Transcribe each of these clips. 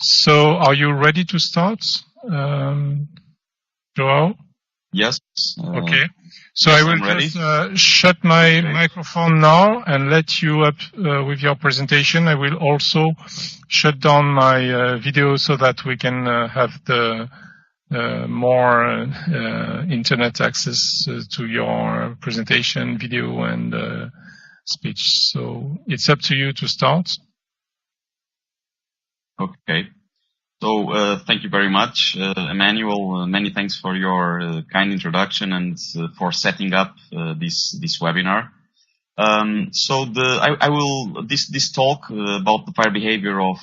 So, are you ready to start, Joao? Yes. Okay. So yes, I will just shut my microphone now and let you up with your presentation. I will also shut down my video so that we can have the more internet access to your presentation, video, and speech. So it's up to you to start. Okay. So thank you very much, Emmanuel. Many thanks for your kind introduction and for setting up this webinar. This talk about the fire behavior of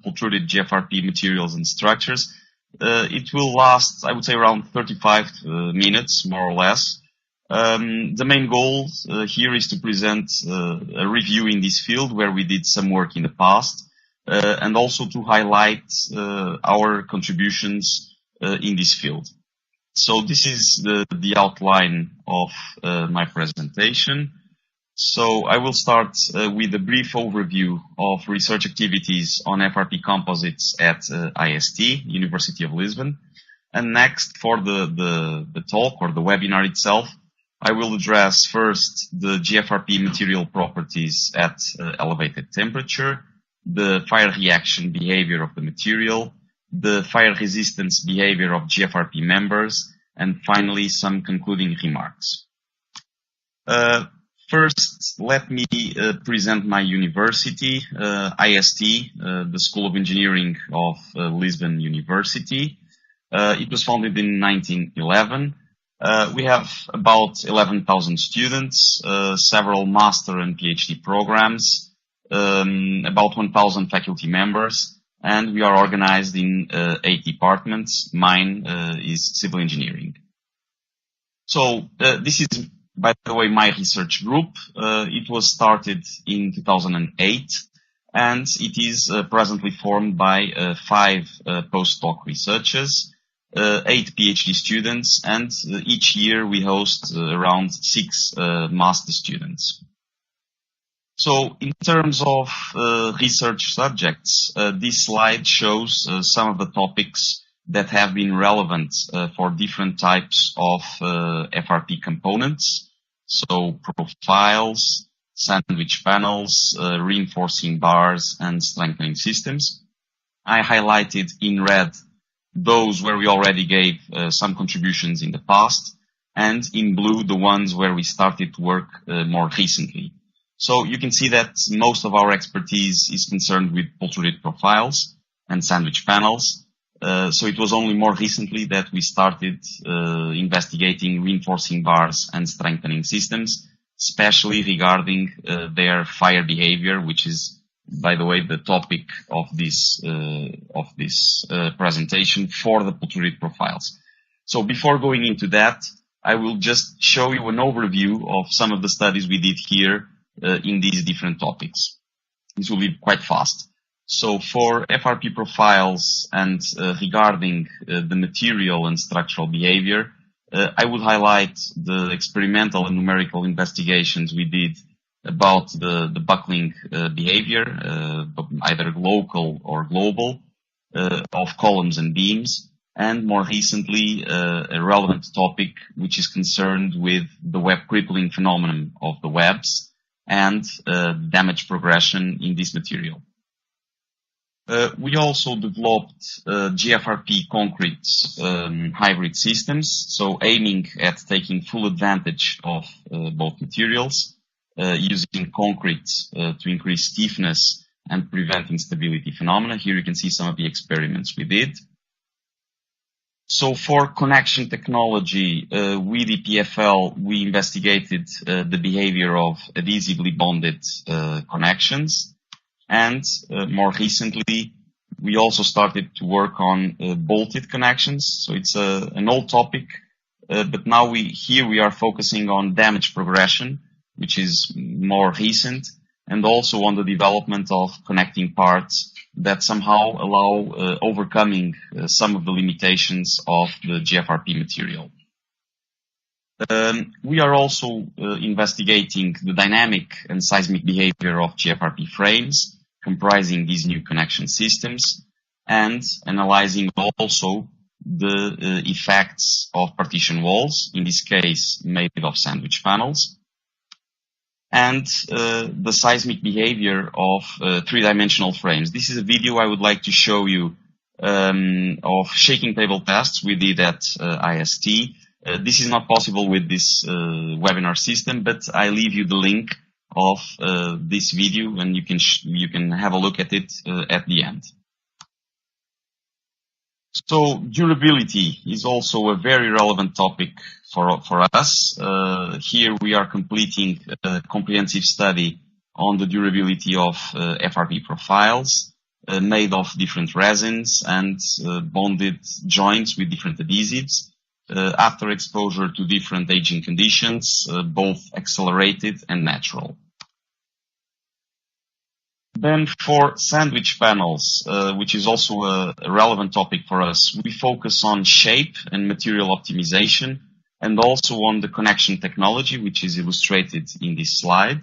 PULTRUDED GFRP materials and structures, it will last, I would say, around 35 minutes, more or less. The main goal here is to present a review in this field where we did some work in the past. And also to highlight our contributions in this field. So this is the outline of my presentation. So I will start with a brief overview of research activities on FRP composites at IST, University of Lisbon. And next, for the talk or the webinar itself, I will address first the GFRP material properties at elevated temperature, the fire reaction behavior of the material, the fire resistance behavior of GFRP members, and finally some concluding remarks. First, let me present my university, IST, the School of Engineering of Lisbon University. It was founded in 1911. We have about 11,000 students, several master and PhD programs, about 1,000 faculty members, and we are organized in 8 departments. Mine is civil engineering. So this is, by the way, my research group. It was started in 2008, and it is presently formed by 5 postdoc researchers, 8 PhD students, and each year we host around 6 master students. So in terms of research subjects, this slide shows some of the topics that have been relevant for different types of FRP components. So profiles, sandwich panels, reinforcing bars, and strengthening systems. I highlighted in red those where we already gave some contributions in the past, and in blue the ones where we started to work more recently. So you can see that most of our expertise is concerned with PULTRUDED profiles and sandwich panels. So it was only more recently that we started investigating reinforcing bars and strengthening systems, especially regarding their fire behavior, which is, by the way, the topic of this presentation for the PULTRUDED profiles. So before going into that, I will just show you an overview of some of the studies we did here in these different topics. This will be quite fast. So for FRP profiles and regarding the material and structural behavior, I would highlight the experimental and numerical investigations we did about the buckling behavior, either local or global, of columns and beams, and more recently a relevant topic which is concerned with the web crippling phenomenon of the webs and damage progression in this material. We also developed GFRP concrete hybrid systems, so aiming at taking full advantage of both materials, using concrete to increase stiffness and prevent instability phenomena. Here you can see some of the experiments we did. So for connection technology, with EPFL, we investigated the behavior of adhesively bonded connections. And more recently, we also started to work on bolted connections. So it's an old topic, but now we are focusing on damage progression, which is more recent, and also on the development of connecting parts that somehow allow overcoming some of the limitations of the GFRP material. We are also investigating the dynamic and seismic behavior of GFRP frames, comprising these new connection systems, and analyzing also the effects of partition walls, in this case made of sandwich panels, and the seismic behavior of three-dimensional frames. This is a video I would like to show you of shaking table tests we did at IST. This is not possible with this webinar system, but I leave you the link of this video, and you can have a look at it at the end. So durability is also a very relevant topic for us. Here we are completing a comprehensive study on the durability of FRP profiles made of different resins and bonded joints with different adhesives after exposure to different aging conditions, both accelerated and natural. Then for sandwich panels, which is also a relevant topic for us, we focus on shape and material optimization, and also on the connection technology, which is illustrated in this slide.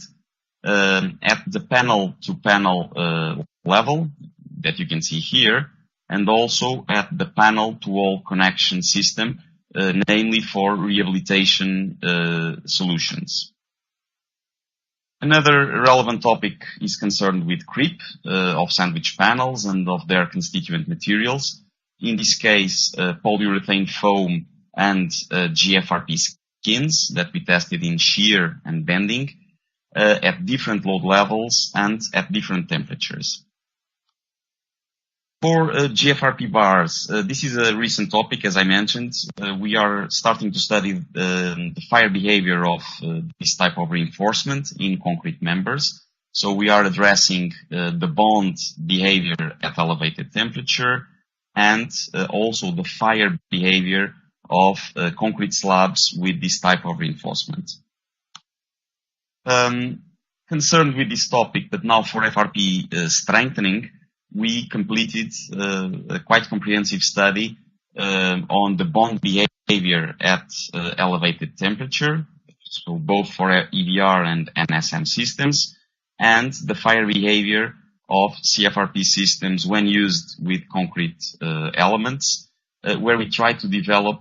At the panel-to-panel level that you can see here, and also at the panel-to-wall connection system, namely for rehabilitation solutions. Another relevant topic is concerned with creep of sandwich panels and of their constituent materials. In this case, polyurethane foam and GFRP skins that we tested in shear and bending at different load levels and at different temperatures. For GFRP bars, this is a recent topic, as I mentioned. We are starting to study the fire behavior of this type of reinforcement in concrete members. So we are addressing the bond behavior at elevated temperature and also the fire behavior of concrete slabs with this type of reinforcement. Concerned with this topic, but now for FRP strengthening, we completed a quite comprehensive study on the bond behavior at elevated temperature, so both for EVR and NSM systems, and the fire behavior of CFRP systems when used with concrete elements, where we try to develop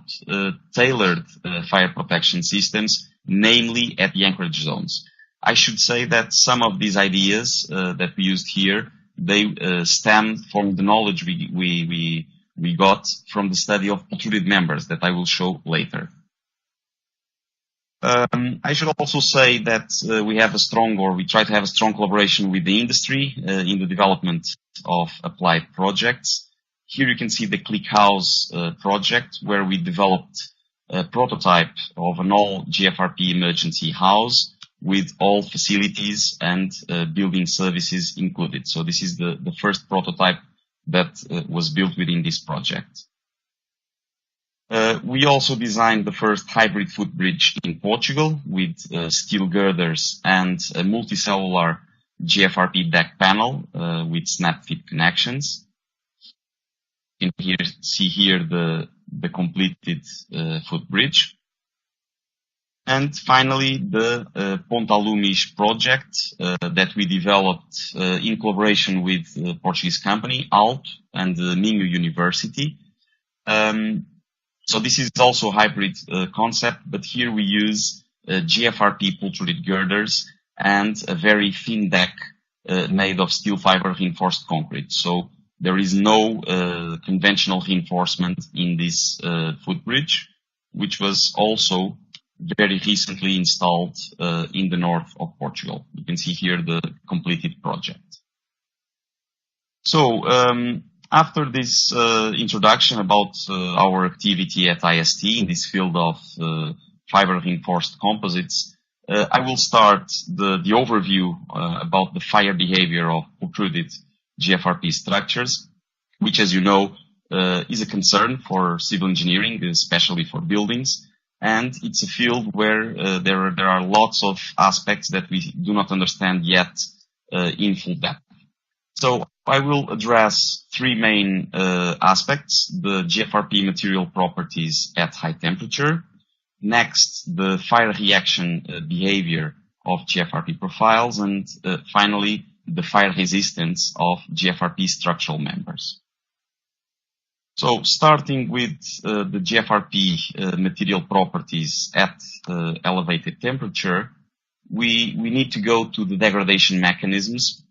tailored fire protection systems, namely at the anchorage zones. I should say that some of these ideas that we used here, they stem from the knowledge we got from the study of PULTRUDED members that I will show later. I should also say that we try to have a strong collaboration with the industry in the development of applied projects. Here you can see the Click House project, where we developed a prototype of an all GFRP emergency house with all facilities and building services included. So this is the first prototype that was built within this project. We also designed the first hybrid footbridge in Portugal with steel girders and a multicellular GFRP deck panel with snap fit connections. You can see here the completed footbridge. And finally, the Ponta Lumis project that we developed in collaboration with the Portuguese company, ALT, and the Minho University. So this is also a hybrid concept, but here we use GFRP PULTRUDED girders and a very thin deck made of steel fiber reinforced concrete. So there is no conventional reinforcement in this footbridge, which was also very recently installed in the north of Portugal. You can see here the completed project. So after this introduction about our activity at IST in this field of fiber reinforced composites, I will start the overview about the fire behavior of PULTRUDED GFRP structures, which, as you know, is a concern for civil engineering, especially for buildings. And it's a field where there are lots of aspects that we do not understand yet in full depth. So I will address three main aspects: the GFRP material properties at high temperature, next the fire reaction behavior of GFRP profiles, and finally the fire resistance of GFRP structural members. So starting with the GFRP material properties at elevated temperature, we need to go to the degradation mechanisms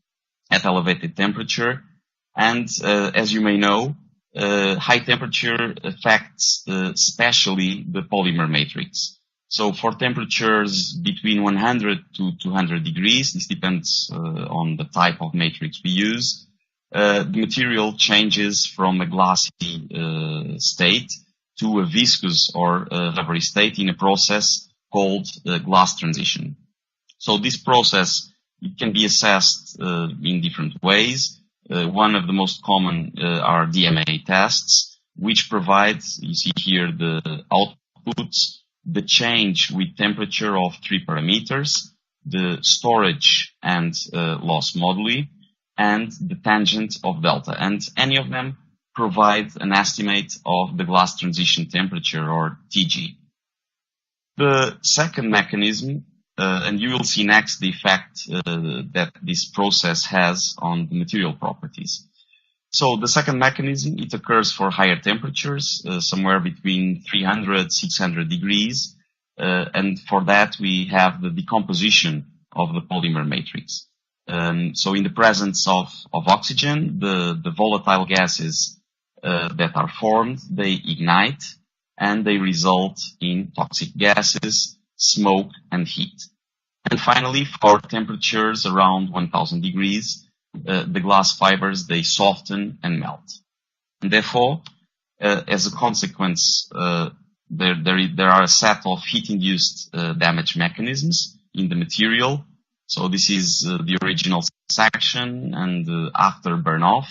at elevated temperature. And as you may know, high temperature affects especially the polymer matrix. So for temperatures between 100 to 200 degrees, this depends on the type of matrix we use, the material changes from a glassy state to a viscous or rubbery state in a process called glass transition. So this process, it can be assessed in different ways. One of the most common are DMA tests, which provides, you see here the outputs, the change with temperature of 3 parameters, the storage and loss moduli, and the tangent of delta. And any of them provide an estimate of the glass transition temperature, or TG. The second mechanism, and you will see next the effect that this process has on the material properties. So the second mechanism, it occurs for higher temperatures, somewhere between 300, 600 degrees. And for that, we have the decomposition of the polymer matrix. So in the presence of oxygen, the volatile gases that are formed, they ignite and they result in toxic gases, smoke, and heat. And finally, for temperatures around 1000 degrees, the glass fibers, they soften and melt. And therefore, as a consequence, there are a set of heat-induced damage mechanisms in the material. So this is the original section, and after burn-off,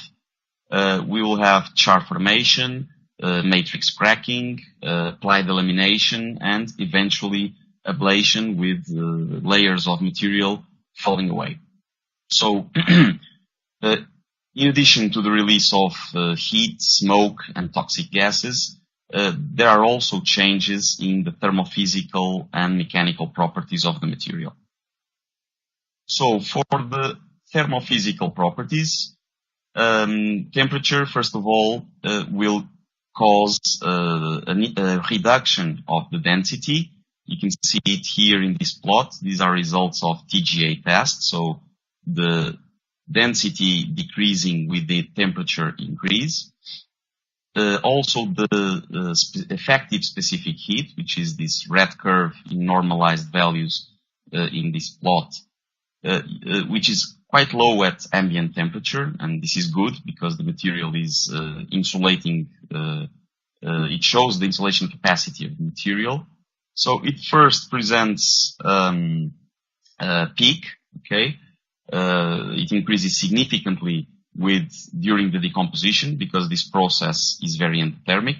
we will have char formation, matrix cracking, applied lamination, and eventually ablation with layers of material falling away. So, in addition to the release of heat, smoke, and toxic gases, there are also changes in the thermophysical and mechanical properties of the material. So, for the thermophysical properties, temperature, first of all, will cause a reduction of the density. You can see it here in this plot. These are results of TGA tests. So the density decreasing with the temperature increase. Also the effective specific heat, which is this red curve in normalized values in this plot, which is quite low at ambient temperature, and this is good because the material is insulating, it shows the insulation capacity of the material. So it first presents a peak, okay? It increases significantly during the decomposition because this process is very endothermic,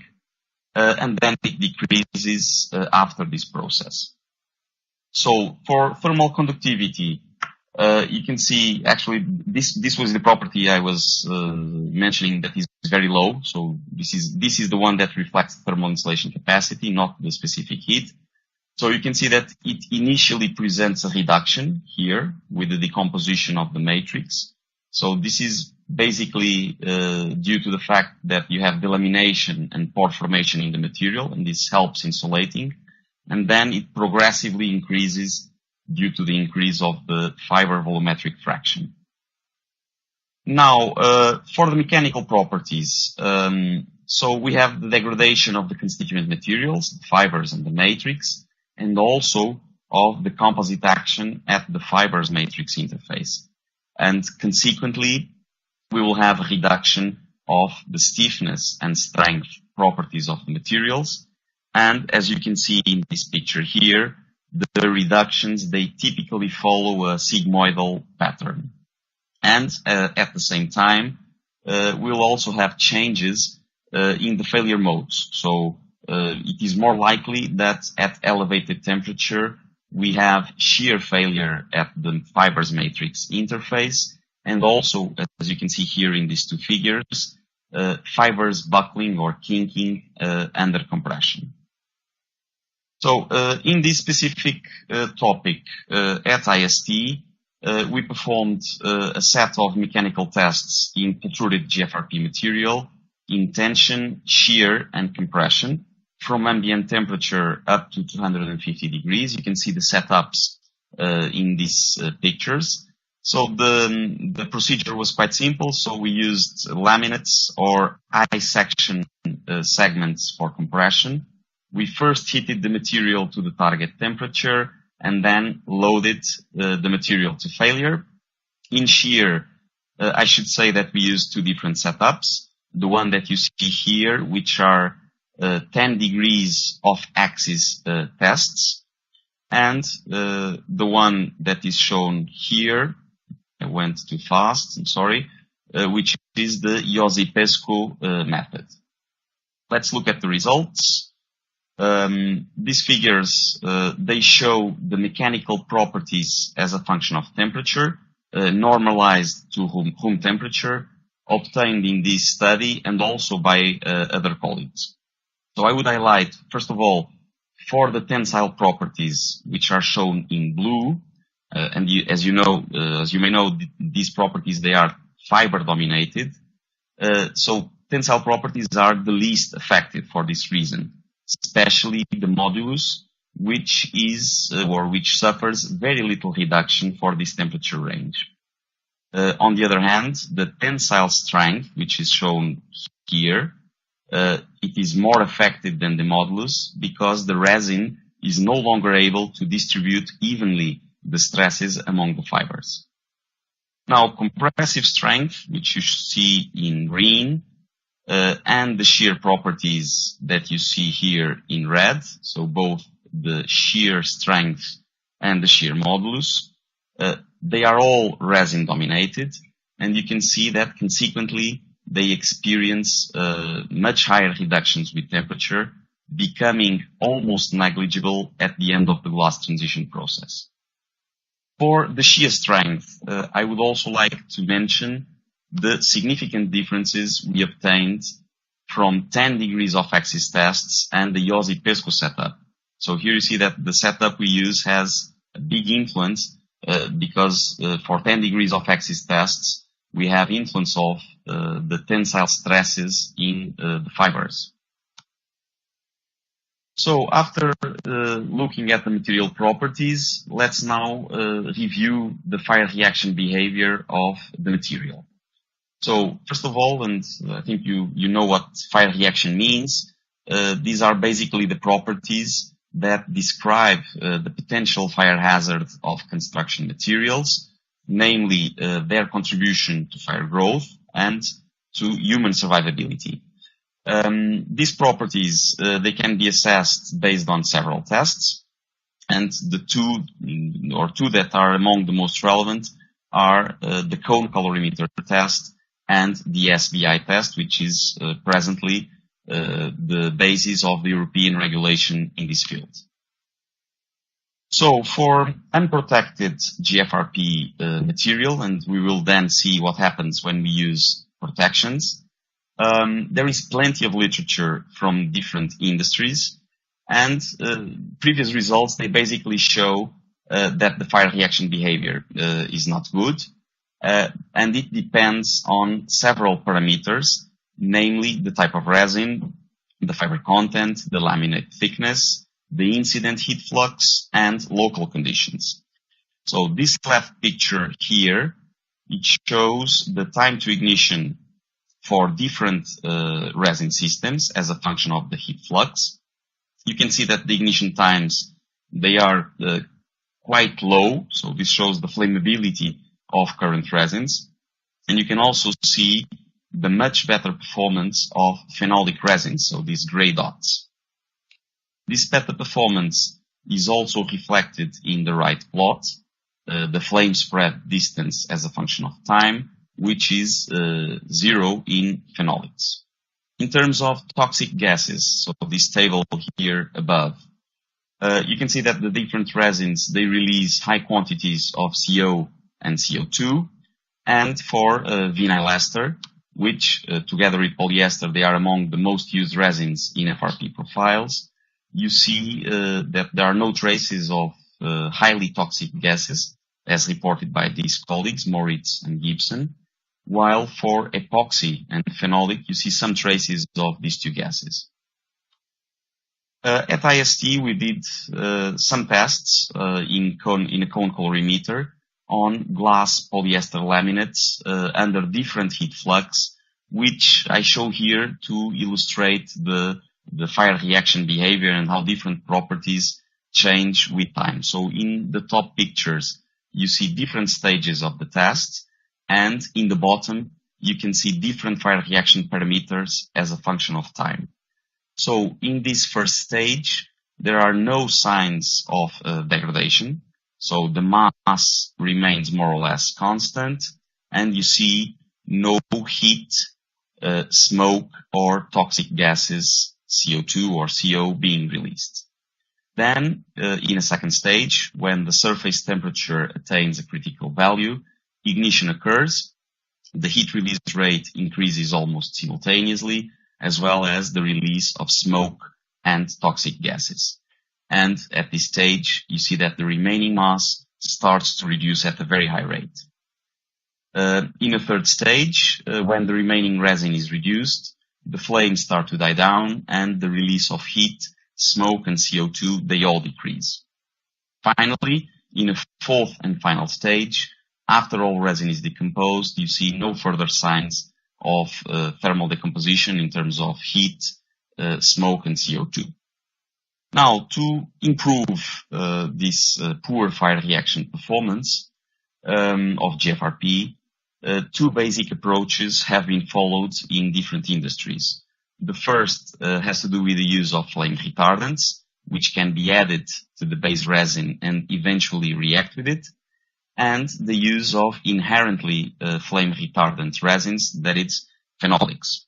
and then it decreases after this process. So for thermal conductivity, you can see actually this was the property I was mentioning that is very low. So this is the one that reflects thermal insulation capacity, not the specific heat. So you can see that it initially presents a reduction here with the decomposition of the matrix. So this is basically due to the fact that you have delamination and pore formation in the material, and this helps insulating. And then it progressively increases due to the increase of the fiber volumetric fraction. Now, for the mechanical properties, so we have the degradation of the constituent materials, the fibers and the matrix, and also of the composite action at the fibers matrix interface. And consequently, we will have a reduction of the stiffness and strength properties of the materials. And as you can see in this picture here, the reductions, they typically follow a sigmoidal pattern. And at the same time, we'll also have changes in the failure modes. So it is more likely that at elevated temperature, we have shear failure at the fibers matrix interface, and also, as you can see here in these two figures, fibers buckling or kinking under compression. So in this specific topic at IST, we performed a set of mechanical tests in PULTRUDED GFRP material in tension, shear, and compression from ambient temperature up to 250 degrees. You can see the setups in these pictures. So the procedure was quite simple. So we used laminates or high section segments for compression. We first heated the material to the target temperature and then loaded the material to failure. In shear, I should say that we used two different setups. The one that you see here, which are 10 degrees off axis tests, and the one that is shown here, I went too fast, I'm sorry, which is the Joao method. Let's look at the results. These figures, they show the mechanical properties as a function of temperature, normalized to room temperature, obtained in this study and also by other colleagues. So I would highlight, first of all, for the tensile properties, which are shown in blue, and as you may know, these properties, they are fiber dominated. So tensile properties are the least affected for this reason, especially the modulus, which suffers very little reduction for this temperature range. On the other hand, the tensile strength, which is shown here, it is more affected than the modulus because the resin is no longer able to distribute evenly the stresses among the fibers. Now, compressive strength, which you see in green, and the shear properties that you see here in red, so both the shear strength and the shear modulus, they are all resin dominated, and you can see that consequently they experience much higher reductions with temperature, becoming almost negligible at the end of the glass transition process. For the shear strength, I would also like to mention the significant differences we obtained from 10 degrees off axis tests and the Joao setup. So here you see that the setup we use has a big influence because for 10 degrees off axis tests, we have influence of the tensile stresses in the fibers. So after looking at the material properties, let's now review the fire reaction behavior of the material. So first of all, and I think you know what fire reaction means, these are basically the properties that describe the potential fire hazard of construction materials, namely their contribution to fire growth and to human survivability. These properties, they can be assessed based on several tests, and the two that are among the most relevant are the cone colorimeter test and the SBI test, which is presently the basis of the European regulation in this field. So for unprotected GFRP material, and we will then see what happens when we use protections, there is plenty of literature from different industries, and previous results, they basically show that the fire reaction behavior is not good, and it depends on several parameters, namely the type of resin, the fiber content, the laminate thickness, the incident heat flux, and local conditions. So this left picture here, it shows the time to ignition for different resin systems as a function of the heat flux. You can see that the ignition times, they are quite low, so this shows the flammability of current resins. And you can also see the much better performance of phenolic resins, so these gray dots. This better performance is also reflected in the right plot, the flame spread distance as a function of time, which is 0 in phenolics. In terms of toxic gases, so this table here above, you can see that the different resins, they release high quantities of CO and CO2, and for vinyl ester, which together with polyester, they are among the most used resins in FRP profiles, you see that there are no traces of highly toxic gases as reported by these colleagues, Moritz and Gibson, while for epoxy and phenolic, you see some traces of these two gases. At IST, we did some tests in a cone colorimeter on glass polyester laminates under different heat flux, which I show here to illustrate the fire reaction behavior and how different properties change with time. So in the top pictures, you see different stages of the test, and in the bottom, you can see different fire reaction parameters as a function of time. So in this first stage, there are no signs of degradation. So the mass remains more or less constant, and you see no heat, smoke, or toxic gases, CO2 or CO, being released. Then, in a second stage, when the surface temperature attains a critical value, ignition occurs, the heat release rate increases almost simultaneously, as well as the release of smoke and toxic gases. And at this stage, you see that the remaining mass starts to reduce at a very high rate. In a third stage, when the remaining resin is reduced, the flames start to die down, and the release of heat, smoke, and CO2, they all decrease. Finally, in a fourth and final stage, after all resin is decomposed, you see no further signs of thermal decomposition in terms of heat, smoke, and CO2. Now, to improve this poor fire reaction performance of GFRP, two basic approaches have been followed in different industries. The first has to do with the use of flame retardants, which can be added to the base resin and eventually react with it, and the use of inherently flame retardant resins, that is, phenolics.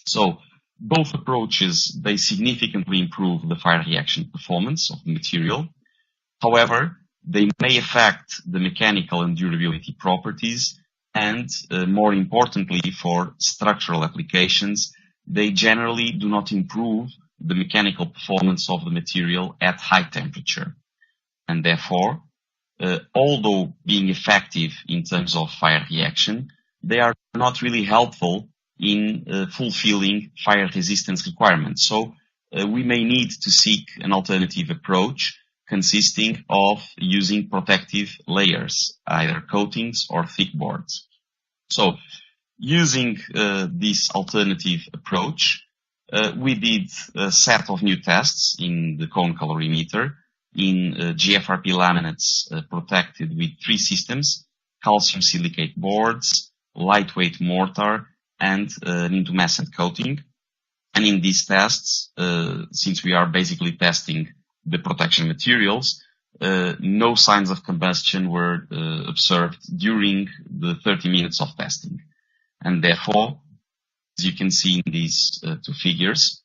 So both approaches, they significantly improve the fire reaction performance of the material. However, they may affect the mechanical and durability properties, and more importantly, for structural applications, they generally do not improve the mechanical performance of the material at high temperature. And therefore, although being effective in terms of fire reaction, they are not really helpful in fulfilling fire resistance requirements. So we may need to seek an alternative approach consisting of using protective layers, either coatings or thick boards. So using this alternative approach, we did a set of new tests in the cone colorimeter in GFRP laminates protected with three systems: calcium silicate boards, lightweight mortar, and an intumescent coating. And in these tests, since we are basically testing the protection materials, no signs of combustion were observed during the 30 minutes of testing. And therefore, as you can see in these two figures,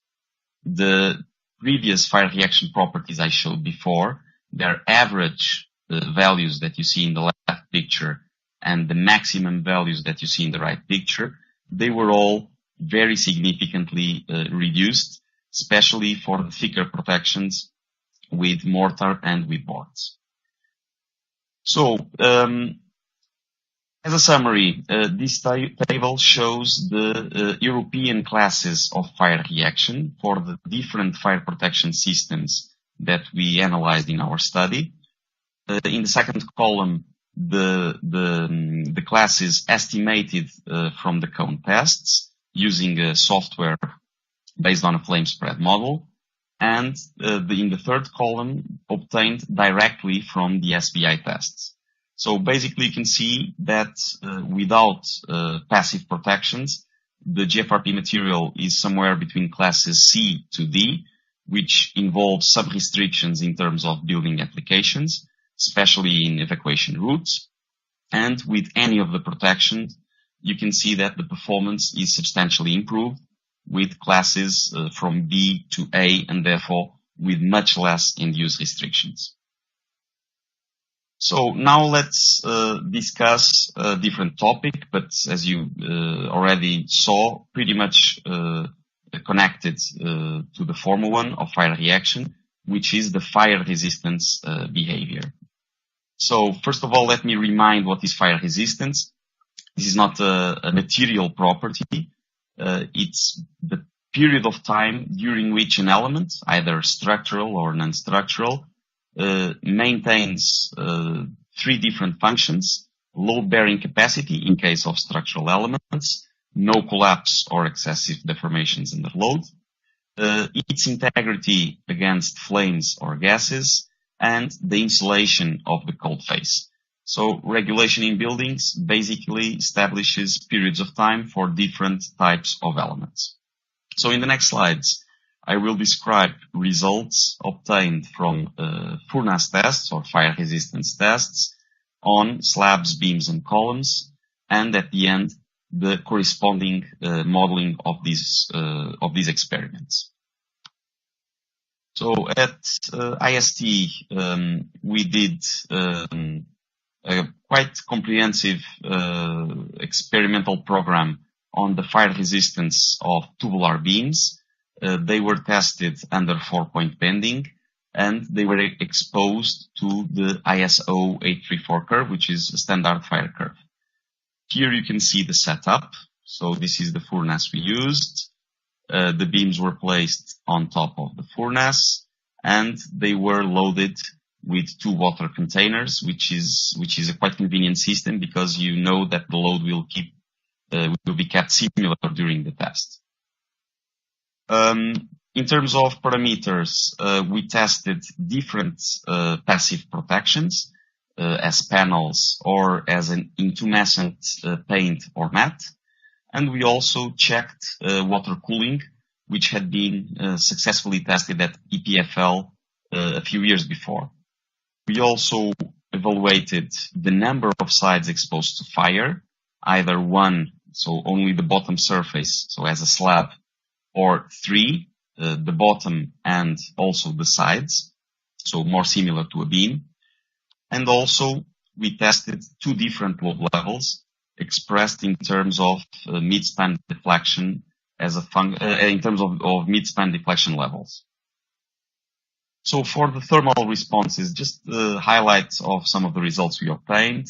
the previous fire reaction properties I showed before, their average values that you see in the left picture and the maximum values that you see in the right picture, they were all very significantly reduced, especially for the thicker protections with mortar and with boards. So, as a summary, this table shows the European classes of fire reaction for the different fire protection systems that we analyzed in our study. In the second column, the classes estimated from the cone tests using a software based on a flame spread model, and in the third column obtained directly from the SBI tests. So basically you can see that without passive protections, the GFRP material is somewhere between classes C to D, which involves some restrictions in terms of building applications, especially in evacuation routes. And with any of the protections, you can see that the performance is substantially improved with classes from B to A, and therefore with much less end-use restrictions. So now let's discuss a different topic, but as you already saw, pretty much connected to the former one of fire reaction, which is the fire resistance behavior. So first of all, let me remind what is fire resistance. This is not a material property. It's the period of time during which an element, either structural or non-structural, maintains three different functions: load-bearing capacity in case of structural elements, no collapse or excessive deformations under load, its integrity against flames or gases, and the insulation of the cold phase. So regulation in buildings basically establishes periods of time for different types of elements. So in the next slides, I will describe results obtained from furnace tests or fire resistance tests on slabs, beams, and columns, and at the end, the corresponding modeling of these experiments. So at IST, we did a quite comprehensive experimental program on the fire resistance of tubular beams. They were tested under 4-point bending, and they were exposed to the ISO 834 curve, which is a standard fire curve. Here you can see the setup. So this is the furnace we used. The beams were placed on top of the furnace, and they were loaded with 2 water containers, which is a quite convenient system because you know that the load will be kept similar during the test. In terms of parameters, we tested different passive protections as panels or as an intumescent paint or mat. And we also checked water cooling, which had been successfully tested at EPFL a few years before. We also evaluated the number of sides exposed to fire, either 1, so only the bottom surface, so as a slab, or 3, the bottom and also the sides, so more similar to a beam. And also we tested 2 different load levels expressed in terms of midspan deflection in terms of midspan deflection levels. So for the thermal responses, just the highlights of some of the results we obtained.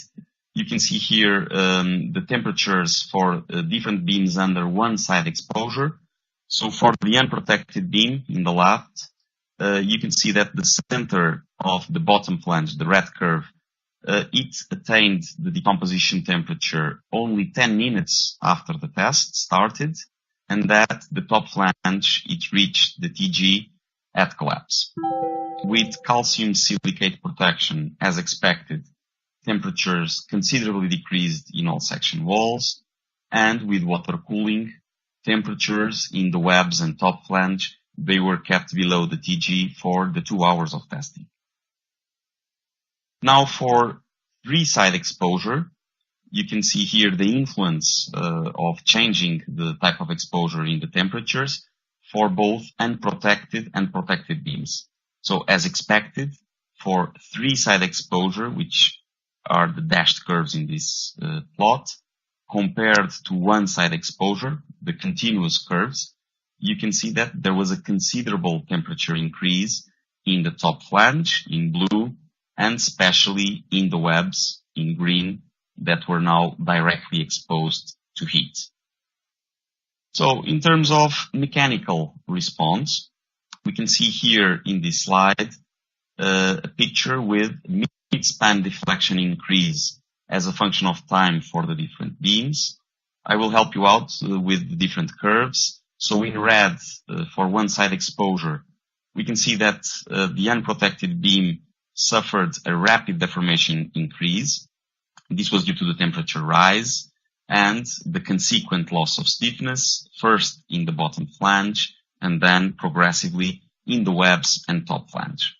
You can see here the temperatures for different beams under one side exposure. So for the unprotected beam in the left, you can see that the center of the bottom flange, the red curve, it attained the decomposition temperature only 10 minutes after the test started, and that the top flange, it reached the TG at collapse. With calcium silicate protection, as expected, temperatures considerably decreased in all section walls, and with water cooling, temperatures in the webs and top flange, they were kept below the TG for the 2 hours of testing. Now for 3-side exposure, you can see here the influence of changing the type of exposure in the temperatures for both unprotected and protected beams. So as expected, for 3-side exposure, which are the dashed curves in this plot, compared to 1-side exposure, the continuous curves, you can see that there was a considerable temperature increase in the top flange in blue, and especially in the webs in green that were now directly exposed to heat. So in terms of mechanical response, we can see here in this slide a picture with midspan deflection increase as a function of time for the different beams. I will help you out with the different curves. So in red, for 1-side exposure, we can see that the unprotected beam suffered a rapid deformation increase. This was due to the temperature rise and the consequent loss of stiffness, first in the bottom flange and then progressively in the webs and top flange.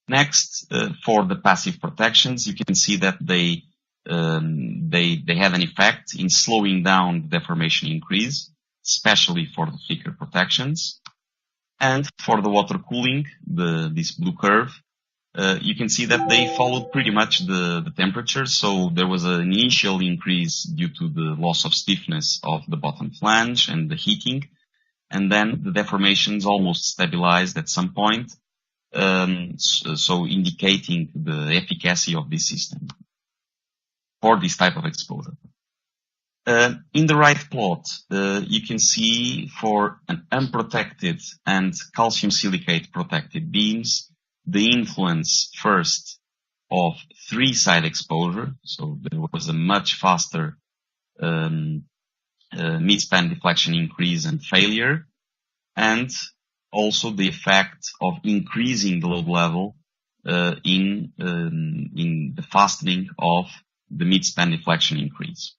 Next, for the passive protections, you can see that they have an effect in slowing down the deformation increase, especially for the thicker protections. And for the water cooling, this blue curve, you can see that they followed pretty much the temperature. So there was an initial increase due to the loss of stiffness of the bottom flange and the heating. And then the deformations almost stabilized at some point, so indicating the efficacy of this system for this type of exposure. In the right plot, you can see for an unprotected and calcium silicate protected beams, the influence first of three-side exposure. So there was a much faster mid-span deflection increase and failure, and also the effect of increasing the load level in the fastening of the mid-span deflection increase.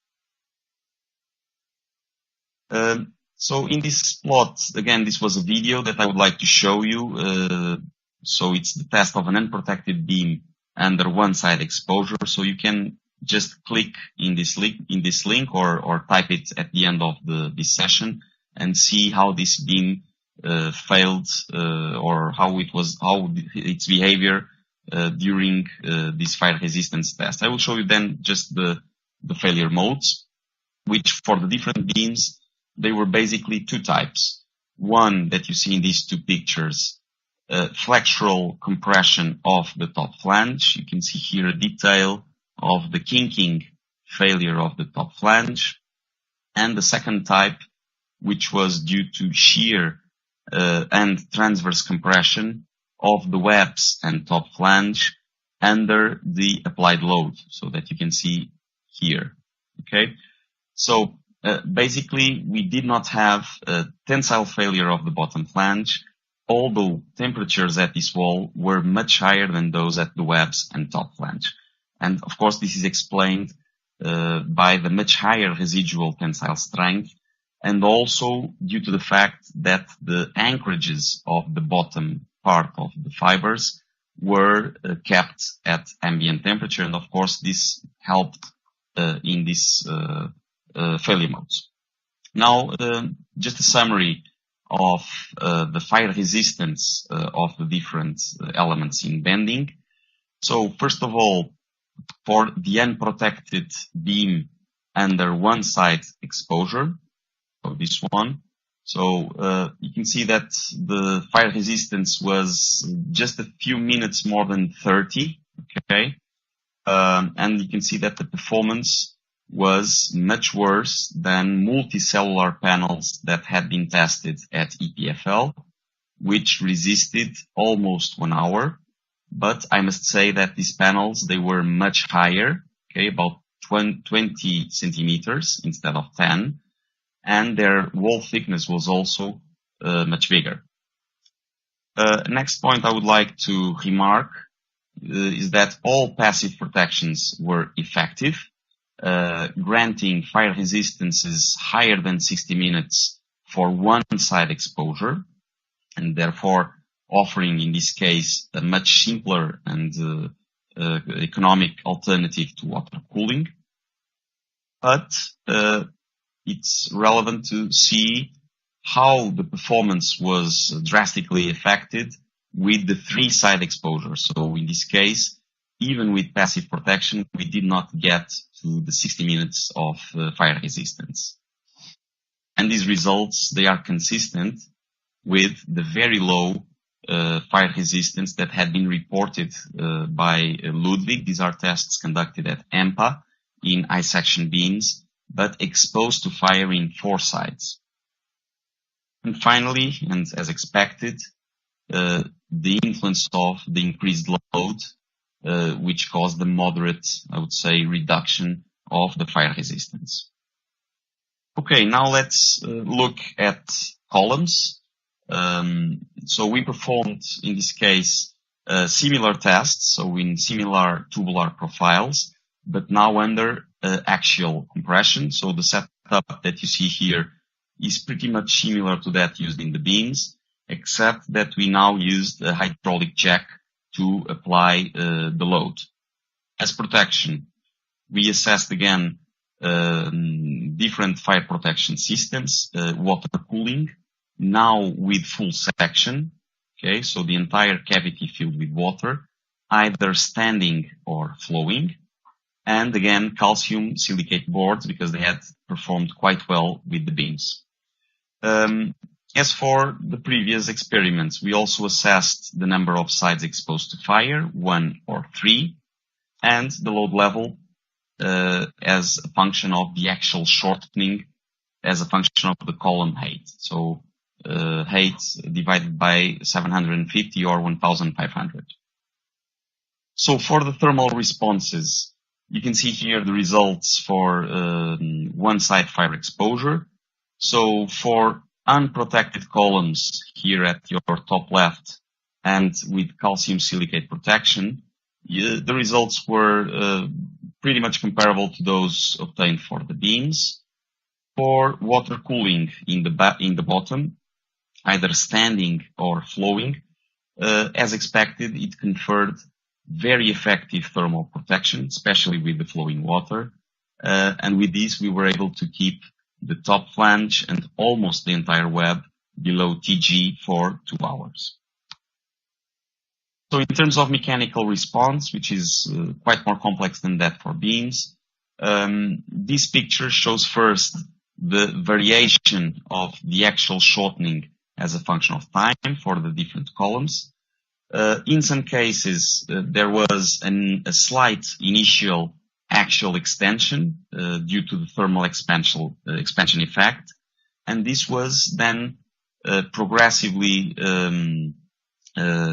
So in this plot, again, this was a video that I would like to show you. So it's the test of an unprotected beam under one-side exposure. So you can just click in this link or type it at the end of this session and see how this beam failed or how its behavior during this fire resistance test. I will show you then just the failure modes, which for the different beams, they were basically two types. One that you see in these two pictures, flexural compression of the top flange. You can see here a detail of the kinking failure of the top flange. And the second type, which was due to shear and transverse compression of the webs and top flange under the applied load, so that you can see here. Okay, so basically we did not have a tensile failure of the bottom flange, although temperatures at this wall were much higher than those at the webs and top flange. And of course this is explained by the much higher residual tensile strength, and also due to the fact that the anchorages of the bottom part of the fibers were kept at ambient temperature, and of course this helped in this failure modes. Now, just a summary of the fire resistance of the different elements in bending. So first of all, for the unprotected beam under one side exposure, so this one, so you can see that the fire resistance was just a few minutes more than 30, okay? And you can see that the performance was much worse than multicellular panels that had been tested at EPFL, which resisted almost 1 hour. But I must say that these panels, they were much higher, okay, about 20 centimeters instead of 10, and their wall thickness was also much bigger. Next point I would like to remark is that all passive protections were effective, granting fire resistances higher than 60 minutes for one side exposure, and therefore offering in this case a much simpler and economic alternative to water cooling. But it's relevant to see how the performance was drastically affected with the three-side exposure. So in this case, even with passive protection, we did not get to the 60 minutes of fire resistance. And these results, they are consistent with the very low fire resistance that had been reported by Ludwig. These are tests conducted at EMPA in I-section beams, but exposed to fire in four sides. And finally, and as expected, the influence of the increased load, which caused the moderate, I would say, reduction of the fire resistance. Okay, now let's look at columns. So we performed, in this case, similar tests, so in similar tubular profiles, but now under axial compression. So the setup that you see here is pretty much similar to that used in the beams, except that we now used a hydraulic jack to apply the load. As protection, we assessed again different fire protection systems, water cooling, now with full section, okay, so the entire cavity filled with water, either standing or flowing, and again calcium silicate boards because they had performed quite well with the beams. As for the previous experiments, we also assessed the number of sites exposed to fire, 1 or 3, and the load level as a function of the actual shortening as a function of the column height. So height divided by 750 or 1,500. So for the thermal responses, you can see here the results for one side fire exposure. So for unprotected columns here at your top left and with calcium silicate protection, the results were pretty much comparable to those obtained for the beams. For water cooling in the bottom, either standing or flowing, as expected, it conferred very effective thermal protection, especially with the flowing water. And with this, we were able to keep the top flange and almost the entire web below TG for 2 hours. So in terms of mechanical response, which is quite more complex than that for beams, this picture shows first the variation of the actual shortening as a function of time for the different columns. In some cases, there was a slight initial actual extension due to the thermal expansion effect, and this was then progressively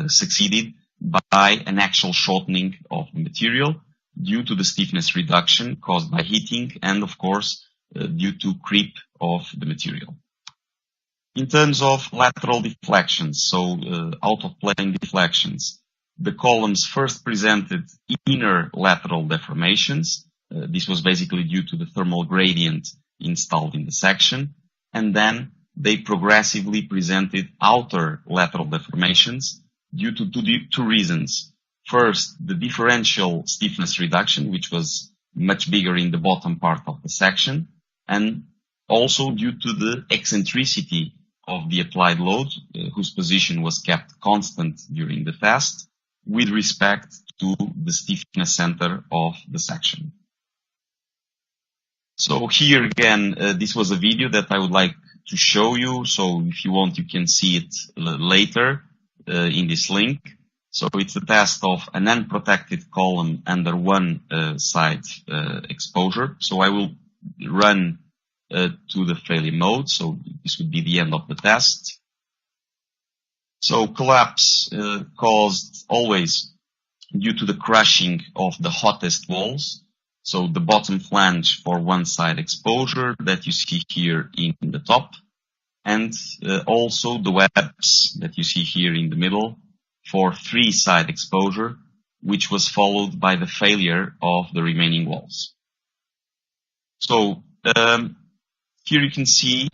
succeeded by an actual shortening of the material due to the stiffness reduction caused by heating and, of course, due to creep of the material. In terms of lateral deflections, so out-of-plane deflections, the columns first presented inner lateral deformations. This was basically due to the thermal gradient installed in the section, and then they progressively presented outer lateral deformations due to two reasons. First, the differential stiffness reduction, which was much bigger in the bottom part of the section, and also due to the eccentricity of the applied load, whose position was kept constant during the test with respect to the stiffness center of the section. So here again, this was a video that I would like to show you. So if you want, you can see it later in this link. So it's a test of an unprotected column under one side exposure. So I will run to the failure mode. So this would be the end of the test. So collapse caused always due to the crushing of the hottest walls. So the bottom flange for one side exposure that you see here in the top, and also the webs that you see here in the middle for three side exposure, which was followed by the failure of the remaining walls. So here you can see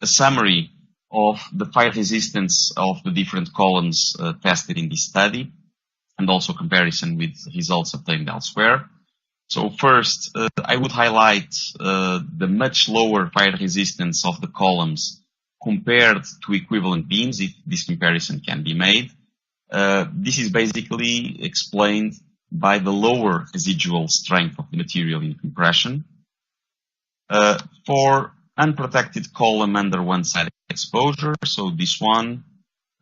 a summary of the fire resistance of the different columns tested in this study, and also comparison with results obtained elsewhere. So first, I would highlight the much lower fire resistance of the columns compared to equivalent beams, if this comparison can be made. This is basically explained by the lower residual strength of the material in compression. For unprotected column under one side exposure, so this one,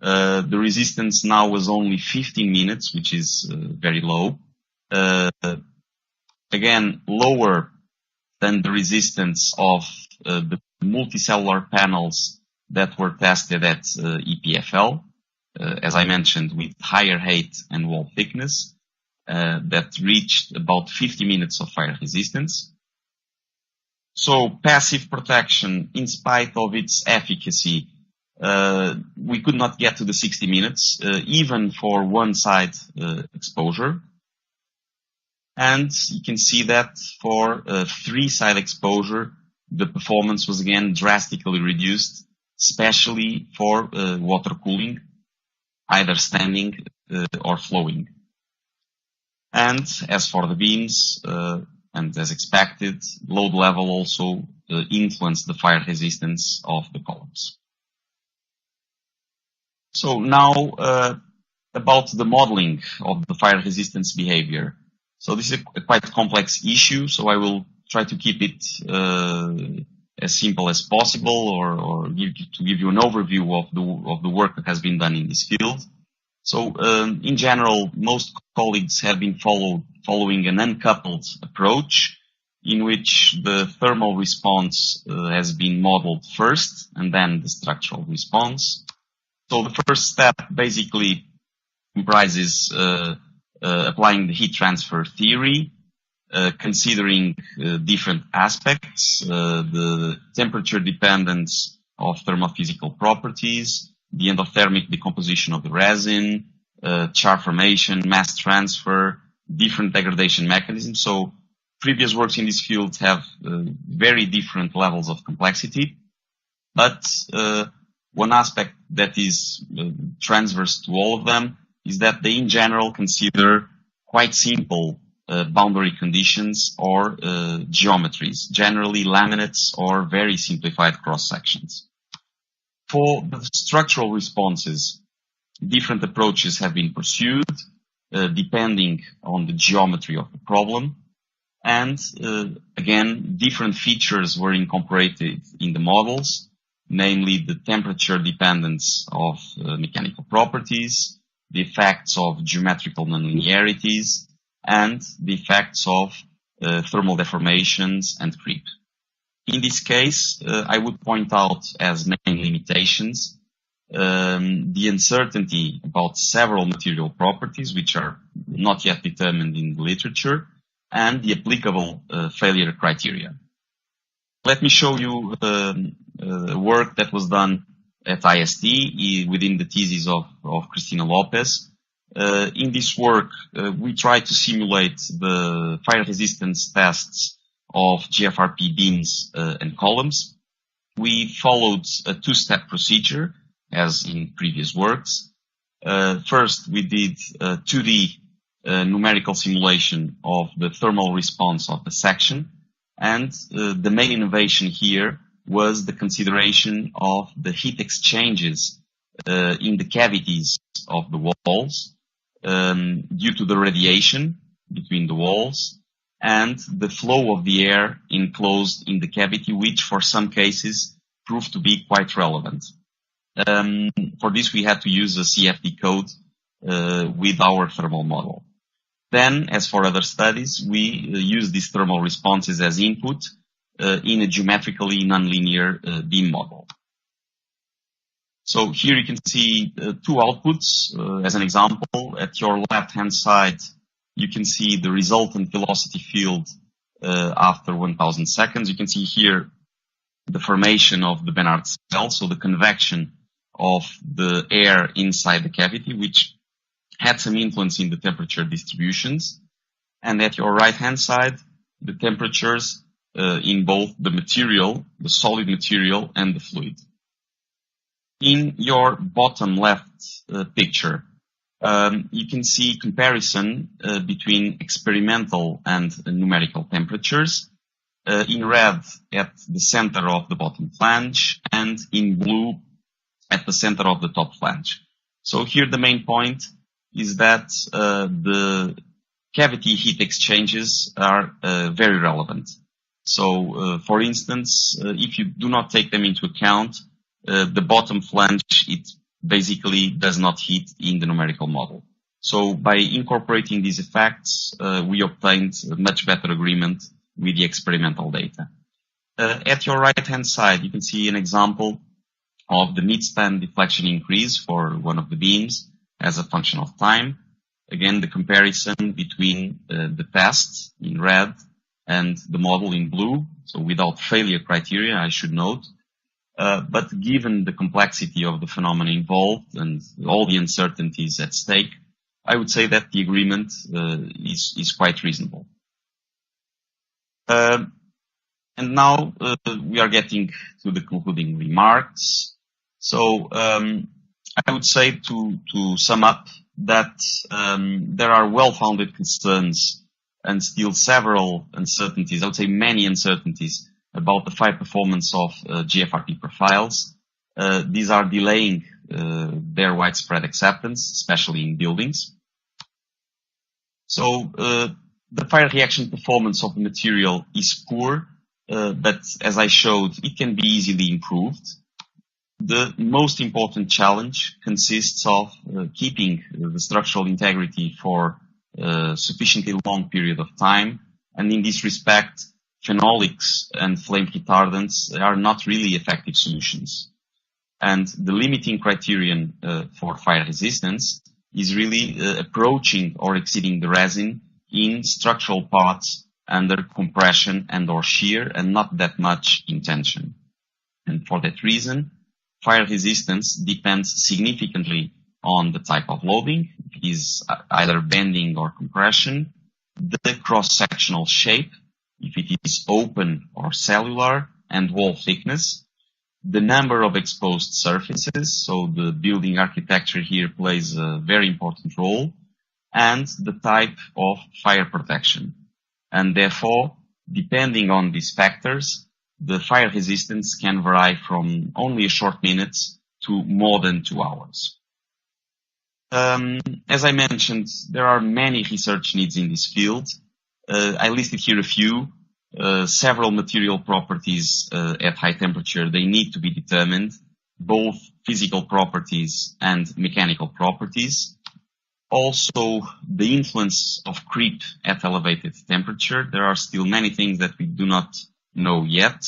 the resistance now was only 15 minutes, which is very low. Again, lower than the resistance of the multicellular panels that were tested at EPFL, as I mentioned, with higher height and wall thickness, that reached about 50 minutes of fire resistance. So passive protection, in spite of its efficacy, we could not get to the 60 minutes, even for one side exposure. And you can see that for three side exposure, the performance was again drastically reduced, especially for water cooling, either standing or flowing. And as for the beams, and as expected, load level also influenced the fire resistance of the columns. So now about the modeling of the fire resistance behavior. So this is a quite complex issue, so I will try to keep it as simple as possible, or to give you an overview of the work that has been done in this field. So, in general, most colleagues have been following an uncoupled approach, in which the thermal response has been modeled first, and then the structural response. So the first step basically comprises applying the heat transfer theory, considering different aspects, the temperature dependence of thermophysical properties, the endothermic decomposition of the resin, char formation, mass transfer, different degradation mechanisms. So previous works in this field have very different levels of complexity, but one aspect that is transverse to all of them is that they in general consider quite simple boundary conditions or geometries, generally laminates or very simplified cross-sections. For the structural responses, different approaches have been pursued depending on the geometry of the problem. And again, different features were incorporated in the models, namely the temperature dependence of mechanical properties, the effects of geometrical nonlinearities, and the effects of thermal deformations and creep. In this case, I would point out as main limitations the uncertainty about several material properties which are not yet determined in the literature, and the applicable failure criteria. Let me show you work that was done at IST within the thesis of Cristina Lopez. In this work, we tried to simulate the fire resistance tests of GFRP beams and columns. We followed a two-step procedure, as in previous works. First, we did a 2D numerical simulation of the thermal response of the section, and the main innovation here was the consideration of the heat exchanges in the cavities of the walls due to the radiation between the walls and the flow of the air enclosed in the cavity, which for some cases proved to be quite relevant. For this, we had to use a CFD code with our thermal model. Then, as for other studies, we use these thermal responses as input in a geometrically nonlinear beam model. So here you can see two outputs as an example. At your left-hand side, you can see the resultant velocity field after 1000 seconds. You can see here the formation of the Bénard cell, so the convection of the air inside the cavity, which had some influence in the temperature distributions. And at your right-hand side, the temperatures in both the material, the solid material, and the fluid. In your bottom left picture, you can see comparison between experimental and numerical temperatures. In red at the center of the bottom flange, and in blue at the center of the top flange. So here the main point is that the cavity heat exchanges are very relevant. So, for instance, if you do not take them into account, the bottom flange, it basically does not heat in the numerical model. So by incorporating these effects, we obtained a much better agreement with the experimental data. At your right-hand side, you can see an example of the midspan deflection increase for one of the beams as a function of time. Again, the comparison between the test in red and the model in blue, so without failure criteria, I should note. But given the complexity of the phenomena involved and all the uncertainties at stake, I would say that the agreement is quite reasonable. And now we are getting to the concluding remarks. So I would say to sum up that there are well-founded concerns and still several uncertainties, I would say many uncertainties about the fire performance of GFRP profiles. These are delaying their widespread acceptance, especially in buildings. So the fire reaction performance of the material is poor but as I showed, it can be easily improved. The most important challenge consists of keeping the structural integrity for a sufficiently long period of time, and in this respect, phenolics and flame retardants are not really effective solutions. And the limiting criterion for fire resistance is really approaching or exceeding the resin in structural parts under compression and or shear, and not that much in tension. And for that reason, fire resistance depends significantly on the type of loading. It is either bending or compression, the cross-sectional shape, if it is open or cellular, and wall thickness, the number of exposed surfaces, so the building architecture here plays a very important role, and the type of fire protection. And therefore, depending on these factors, the fire resistance can vary from only a short minutes to more than 2 hours. As I mentioned, there are many research needs in this field. I listed here a few. Several material properties at high temperature, they need to be determined, both physical properties and mechanical properties. Also, the influence of creep at elevated temperature. There are still many things that we do not know yet.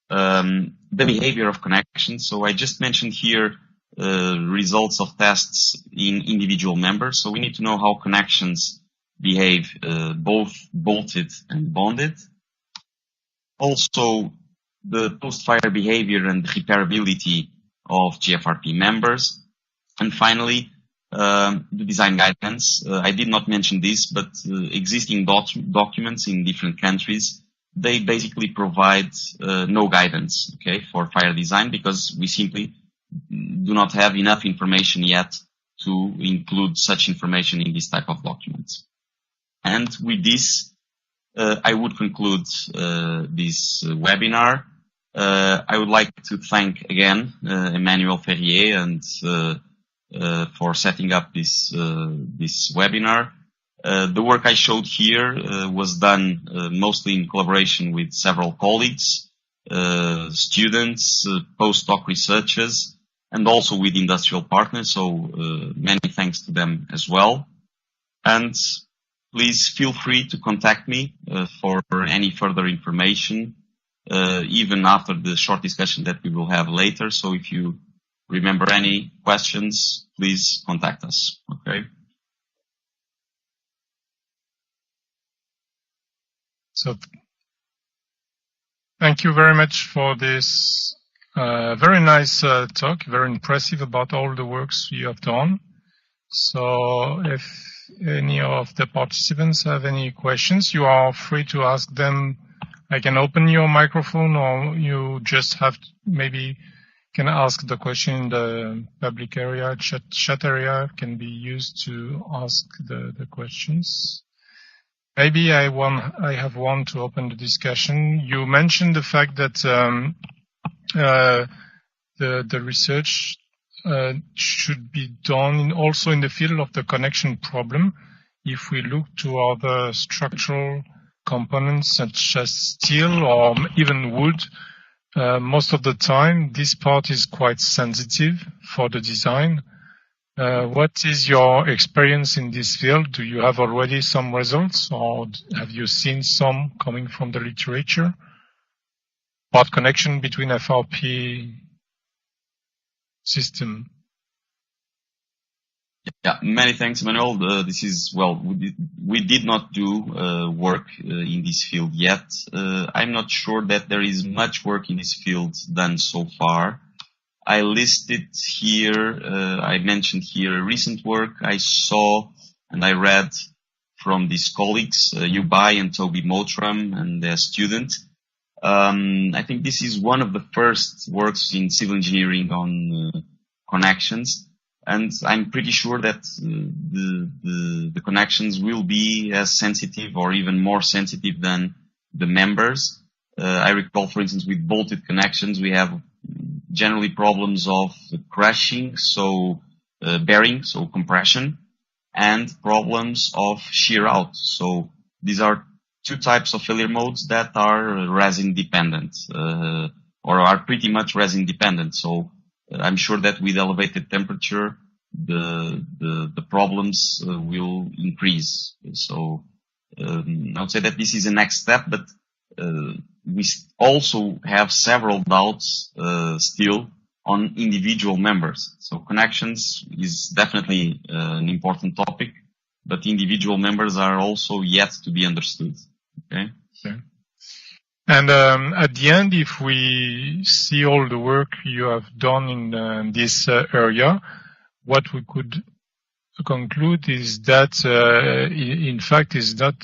The behavior of connections. So I just mentioned here results of tests in individual members. So we need to know how connections behave both bolted and bonded. Also, the post-fire behavior and repairability of GFRP members. And finally, the design guidance. I did not mention this, but existing documents in different countries, they basically provide no guidance, okay, for fire design, because we simply do not have enough information yet to include such information in this type of documents. And with this, I would conclude this webinar. I would like to thank again Emmanuel Ferrier and for setting up this webinar. The work I showed here was done mostly in collaboration with several colleagues, students, postdoc researchers, and also with industrial partners. So many thanks to them as well. And please feel free to contact me for any further information, even after the short discussion that we will have later. So if you remember any questions, please contact us. Okay. So thank you very much for this very nice talk, very impressive about all the works you have done. So if any of the participants have any questions, you are free to ask them. I can open your microphone, or you just have maybe can ask the question in the public area. Chat area can be used to ask the questions. Maybe I have one to open the discussion. You mentioned the fact that the research should be done also in the field of the connection problem. If we look to other structural components such as steel or even wood, most of the time this part is quite sensitive for the design. What is your experience in this field? Do you have already some results, or have you seen some coming from the literature about connection between FRP system? Yeah, many thanks, Manuel. This is, well, we did not do work in this field yet. I'm not sure that there is much work in this field done so far. I listed here, I mentioned here recent work I saw and I read from these colleagues, Yubai and Toby Mottram and their student. I think this is one of the first works in civil engineering on connections. And I'm pretty sure that the connections will be as sensitive or even more sensitive than the members. I recall, for instance, with bolted connections, we have generally problems of crushing, so bearing, so compression, and problems of shear out. So these are two types of failure modes that are resin dependent, or are pretty much resin dependent. So I'm sure that with elevated temperature, the problems will increase. So I would say that this is the next step, but we also have several doubts still on individual members. So connections is definitely an important topic, but individual members are also yet to be understood. Okay. Okay. And at the end, if we see all the work you have done in this area, what we could conclude is that, in fact, is not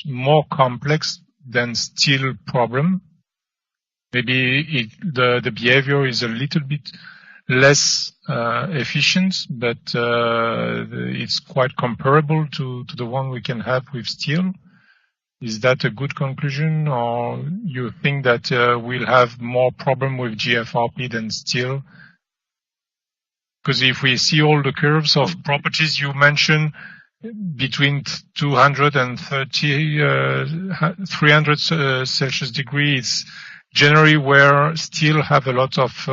more complex than steel problem. Maybe the behavior is a little bit less efficient, but it's quite comparable to the one we can have with steel. Is that a good conclusion, or you think that we'll have more problem with GFRP than steel? Because if we see all the curves of properties you mentioned, between 200 and 300 Celsius degrees, generally where steel have a lot of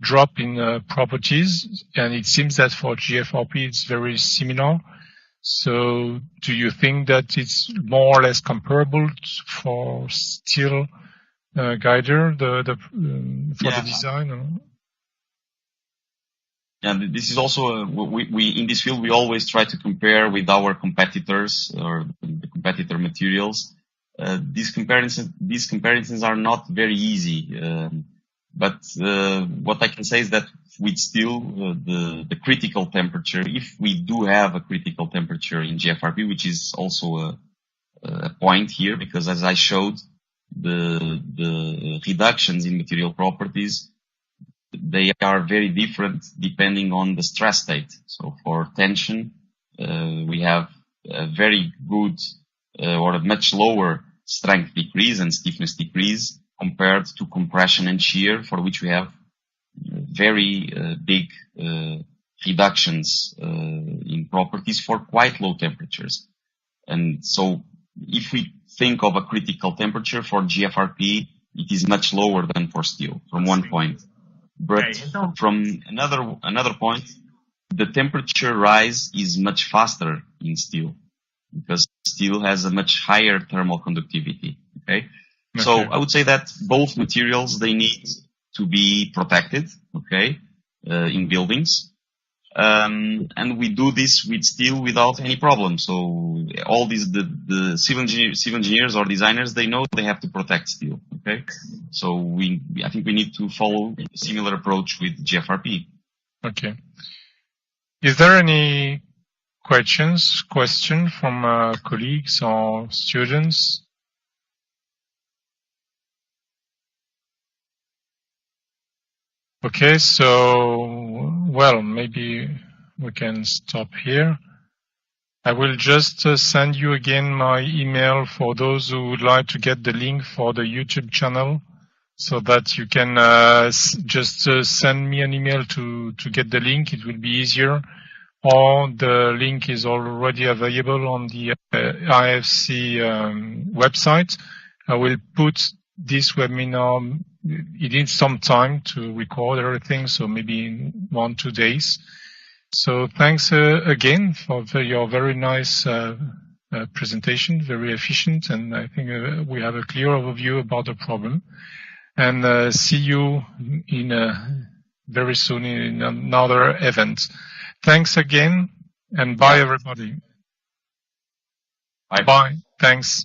drop in properties, and it seems that for GFRP it's very similar. So do you think that it's more or less comparable for steel guider for the design? Or? Yeah, this is also we in this field we always try to compare with our competitors or the competitor materials. These comparisons are not very easy, but what I can say is that with steel, the critical temperature, if we do have a critical temperature in GFRP, which is also a point here, because as I showed, the reductions in material properties, they are very different depending on the stress state. So for tension, we have a very good or a much lower strength decrease and stiffness decrease compared to compression and shear, for which we have very big reductions in properties for quite low temperatures. And so if we think of a critical temperature for GFRP, it is much lower than for steel from one point. But from another point, the temperature rise is much faster in steel because steel has a much higher thermal conductivity. Okay. So I would say that both materials, they need to be protected, okay, in buildings. And we do this with steel without any problem. So all these, the civil engineers or designers, they know they have to protect steel, okay? So I think we need to follow a similar approach with GFRP. Okay. Is there any question from colleagues or students? Okay, so, well, maybe we can stop here. I will just send you again my email for those who would like to get the link for the YouTube channel, so that you can just send me an email to get the link. It will be easier. Or the link is already available on the IIFC website. I will put this webinar. It needs some time to record everything, so maybe in 1-2 days. So thanks again for your very nice presentation, very efficient, and I think we have a clear overview about the problem. And see you in very soon in another event. Thanks again, and bye everybody. Bye. Bye. Thanks.